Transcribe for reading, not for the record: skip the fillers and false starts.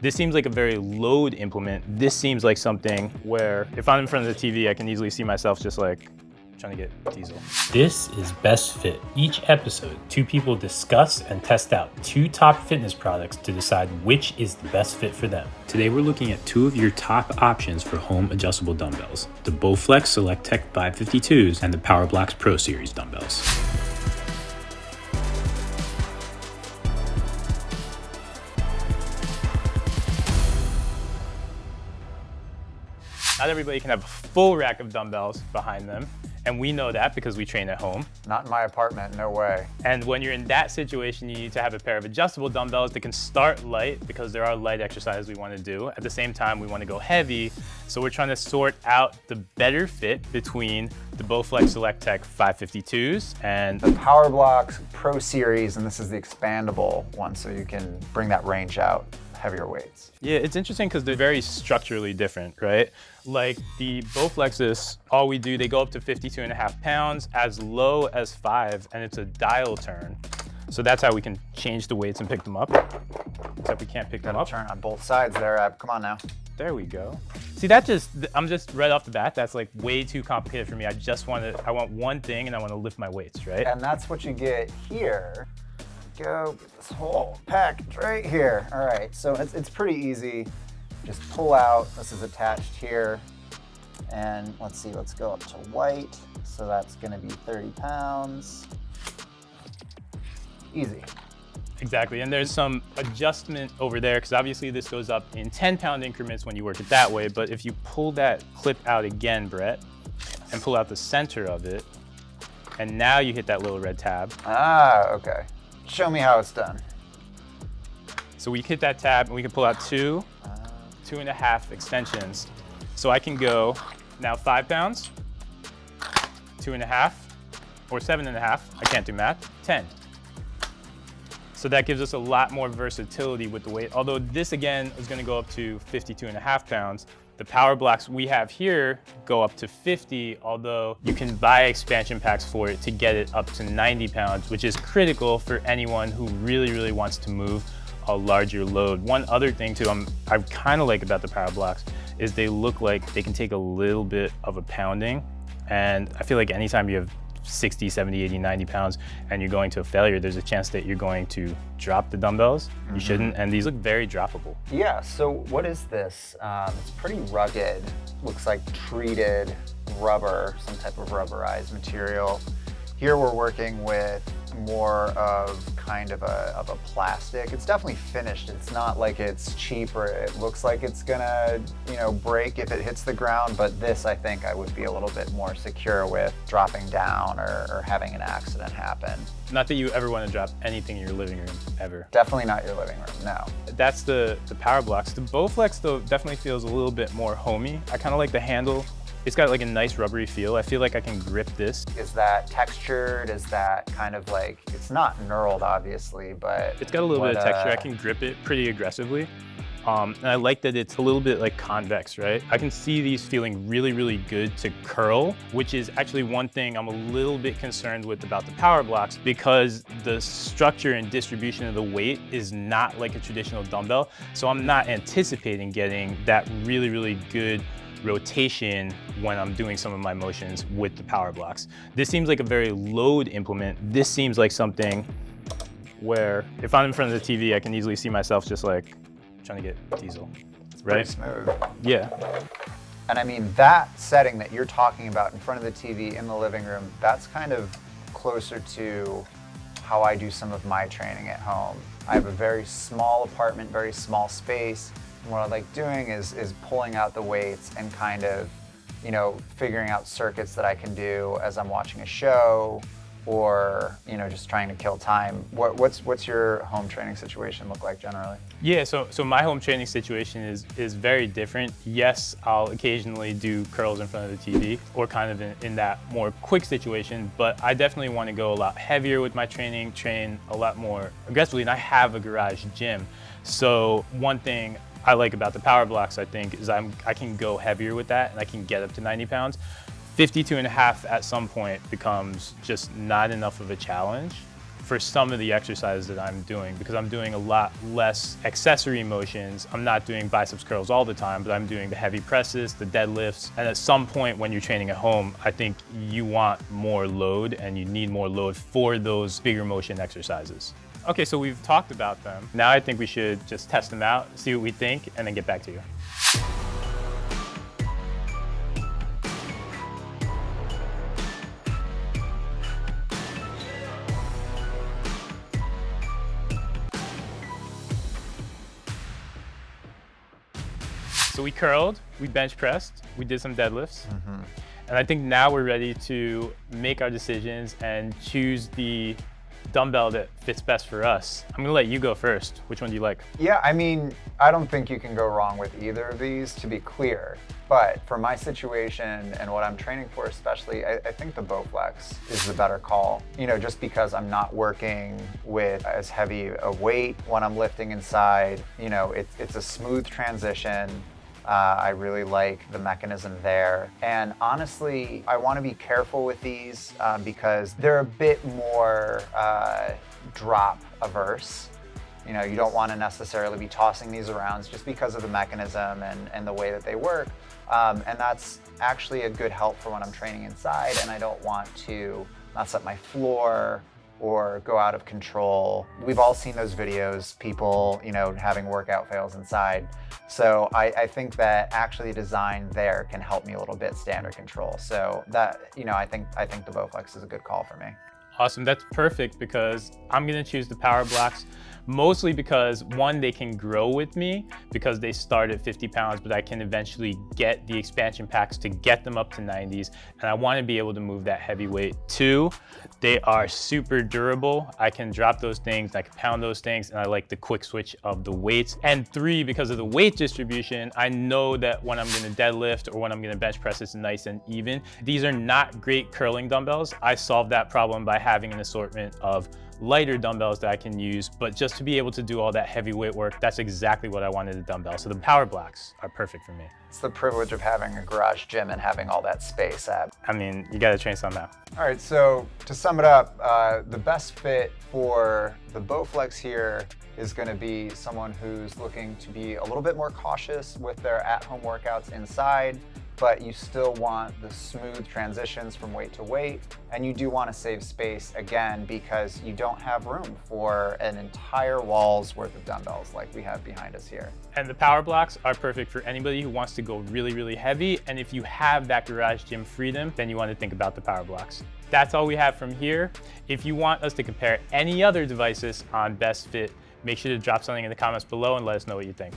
This seems like a very load implement. This seems like something where if I'm in front of the TV, I can easily see myself just like trying to get diesel. This is Best Fit. Each episode, two people discuss and test out two top fitness products to decide which is the best fit for them. Today we're looking at two of your top options for home adjustable dumbbells, the Bowflex Select Tech 552s and the PowerBlock Pro Series dumbbells. Not everybody can have a full rack of dumbbells behind them. And we know that because we train at home. Not in my apartment, no way. And when you're in that situation, you need to have a pair of adjustable dumbbells that can start light because there are light exercises we want to do. At the same time, we want to go heavy. So we're trying to sort out the better fit between the Bowflex Select Tech 552s and the PowerBlock Pro Series, and this is the expandable one, so you can bring that range out, heavier weights. Yeah, it's interesting because they're very structurally different, right? Like the Bowflexes, all we do, they go up to 52.5 pounds, as low as 5, and it's a dial turn. So that's how we can change the weights and pick them up. Except we can't pick them up. Turn on both sides there, Ab. Come on now. There we go. See, I'm just right off the bat, that's like way too complicated for me. I want one thing and I want to lift my weights, right? And that's what you get here. Go get this whole package right here. All right, so it's pretty easy. Just pull out, this is attached here. And let's see, let's go up to white. So that's gonna be 30 pounds. Easy. Exactly, and there's some adjustment over there because obviously this goes up in 10-pound increments when you work it that way, but if you pull that clip out again, Brett, and pull out the center of it, and now you hit that little red tab. Ah, okay. Show me how it's done. So we hit that tab and we can pull out 2.5 extensions. So I can go now 5 pounds, 2.5, or 7.5, I can't do math, 10. So that gives us a lot more versatility with the weight. Although this again is gonna go up to 52.5 pounds. The PowerBlocks we have here go up to 50, although you can buy expansion packs for it to get it up to 90 pounds, which is critical for anyone who really, really wants to move a larger load. One other thing too I kind of like about the PowerBlocks is they look like they can take a little bit of a pounding. And I feel like anytime you have 60, 70, 80, 90 pounds and you're going to a failure, there's a chance that you're going to drop the dumbbells. You shouldn't, and these look very droppable. Yeah, so what is this? It's pretty rugged. Looks like treated rubber, some type of rubberized material. Here we're working with more of kind of a plastic. It's definitely finished. It's not like it's cheap or it looks like it's gonna, break if it hits the ground, but this I think I would be a little bit more secure with dropping down or having an accident happen. Not that you ever want to drop anything in your living room, ever. Definitely not your living room, no. That's the PowerBlocks. The Bowflex though definitely feels a little bit more homey. I kind of like the handle. It's got like a nice rubbery feel. I feel like I can grip this. Is that textured? Is that kind of like, it's not knurled obviously, but it's got a little bit of texture. I can grip it pretty aggressively. And I like that it's a little bit like convex, right? I can see these feeling really, really good to curl, which is actually one thing I'm a little bit concerned with about the PowerBlocks because the structure and distribution of the weight is not like a traditional dumbbell. So I'm not anticipating getting that really, really good rotation when I'm doing some of my motions with the PowerBlocks. This seems like a very load implement. This seems like something where if I'm in front of the TV, I can easily see myself just like trying to get diesel, right? Pretty smooth. Yeah. And I mean, that setting that you're talking about in front of the TV in the living room, that's kind of closer to how I do some of my training at home. I have a very small apartment, very small space. And what I like doing is pulling out the weights and kind of, figuring out circuits that I can do as I'm watching a show or, just trying to kill time. What's your home training situation look like generally? Yeah, so my home training situation is very different. Yes, I'll occasionally do curls in front of the TV or kind of in that more quick situation, but I definitely want to go a lot heavier with my training, train a lot more aggressively, and I have a garage gym. So one thing I like about the PowerBlocks, I think, is I can go heavier with that and I can get up to 90 pounds. 52.5 at some point becomes just not enough of a challenge for some of the exercises that I'm doing, because I'm doing a lot less accessory motions. I'm not doing biceps curls all the time, but I'm doing the heavy presses, the deadlifts. And at some point when you're training at home, I think you want more load and you need more load for those bigger motion exercises. Okay, so we've talked about them. Now I think we should just test them out, see what we think, and then get back to you. So we curled, we bench pressed, we did some deadlifts. And I think now we're ready to make our decisions and choose the dumbbell that fits best for us. I'm gonna let you go first. Which one do you like? Yeah, I mean, I don't think you can go wrong with either of these, to be clear. But for my situation and what I'm training for especially, I think the Bowflex is the better call. You know, just because I'm not working with as heavy a weight when I'm lifting inside. You know, it's a smooth transition. I really like the mechanism there. And honestly, I want to be careful with these because they're a bit more drop averse. You know, you don't want to necessarily be tossing these around just because of the mechanism and the way that they work. And that's actually a good help for when I'm training inside and I don't want to mess up my floor or go out of control. We've all seen those videos, people, you know, having workout fails inside. So I think that actually design there can help me a little bit standard control. So that, you know, I think the Bowflex is a good call for me. Awesome, that's perfect because I'm gonna choose the PowerBlocks, mostly because one, they can grow with me because they start at 50 pounds, but I can eventually get the expansion packs to get them up to 90s. And I wanna be able to move that heavy weight. Two, they are super durable. I can drop those things, I can pound those things, and I like the quick switch of the weights. And three, because of the weight distribution, I know that when I'm gonna deadlift or when I'm gonna bench press, it's nice and even. These are not great curling dumbbells. I solved that problem by having an assortment of lighter dumbbells that I can use, but just to be able to do all that heavy weight work, that's exactly what I wanted a dumbbell. So the PowerBlocks are perfect for me. It's the privilege of having a garage gym and having all that space, Ab. I mean, you gotta train somehow. All right, so to sum it up, the best fit for the Bowflex here is gonna be someone who's looking to be a little bit more cautious with their at-home workouts inside, but you still want the smooth transitions from weight to weight, and you do want to save space again because you don't have room for an entire wall's worth of dumbbells like we have behind us here. And the PowerBlocks are perfect for anybody who wants to go really, really heavy, and if you have that garage gym freedom, then you want to think about the PowerBlocks. That's all we have from here. If you want us to compare any other devices on best fit, make sure to drop something in the comments below and let us know what you think.